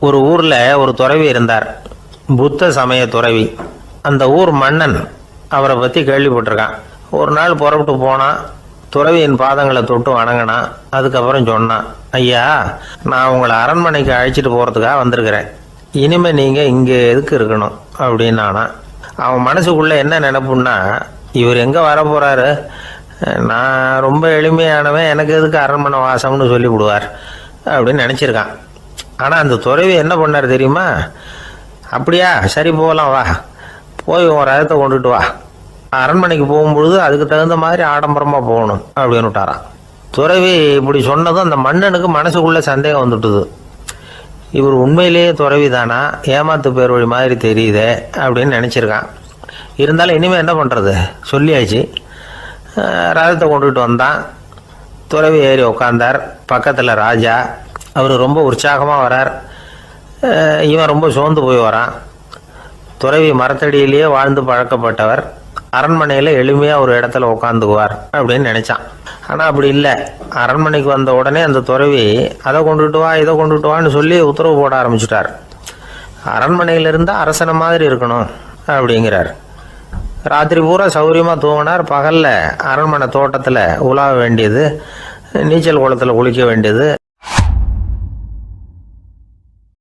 ஒரு ஊர்ல ஒரு துறவி இருந்தார், புத்த சமய துறவி. அந்த ஊர் மன்னன் அவரை பத்தி கேள்விப்பட்டிருக்கான். ஒரு நாள் புறப்பட்டு போனான், துறவியின் பாதங்களை தொட்டு வணங்கினான். அதுக்கப்புறம் சொன்னான், ஐயா, நான் உங்களை அரண்மனைக்கு அழைச்சிட்டு போறதுக்காக வந்திருக்கிறேன். இனிமே நீங்க இங்க எதுக்கு இருக்கணும் அப்படின்னானா. அவன் மனசுக்குள்ள என்ன நினைப்புன்னா, இவர் எங்க வர போறாரு, நான் ரொம்ப எளிமையானவன், எனக்கு எதுக்கு அரண்மனை வாசம்னு சொல்லி விடுவார் அப்படின்னு நினைச்சிருக்கான். ஆனா அந்த துறவி என்ன பண்ணார் தெரியுமா? அப்படியா, சரி போகலாம், வா, போய் உன் ரதத்தை கொண்டுட்டு வா, அரண்மனைக்கு போகும்பொழுது அதுக்கு தகுந்த மாதிரி ஆடம்பரமா போகணும் அப்படின்னு விட்டாரான். துறவி இப்படி சொன்னதும் அந்த மன்னனுக்கு மனசுக்குள்ள சந்தேகம் வந்துட்டுது. இவர் உண்மையிலேயே துறவி தானா, ஏமாத்து பேர் வழி மாதிரி தெரியுதே அப்படின்னு நினைச்சிருக்கான். இருந்தாலும் இனிமே என்ன பண்றது, சொல்லியாச்சு. ரதத்தை கொண்டுட்டு வந்தான். துறவி ஏறி உக்காந்தார். பக்கத்துல ராஜா. அவர் ரொம்ப உற்சாகமா வரார். இவன் ரொம்ப சோர்ந்து போய் வரான். துறவி மரத்தடியிலேயே வாழ்ந்து பழக்கப்பட்டவர், அரண்மனையில எளிமையா ஒரு இடத்துல உட்காந்துக்குவார் அப்படின்னு நினைச்சான். ஆனா அப்படி இல்லை. அரண்மனைக்கு வந்த உடனே அந்த துறவி அதை கொண்டுட்டு வா, இதை கொண்டுட்டு வான்னு சொல்லி உத்தரவு போட ஆரம்பிச்சுட்டார். அரண்மனையில இருந்தா அரசனை மாதிரி இருக்கணும் அப்படிங்கிறார். ராத்திரி பூரா சௌரியமா தூங்கினார். பகல்ல அரண்மனை தோட்டத்துல உலாவ வேண்டியது, நீச்சல் குளத்துல குளிக்க வேண்டியது,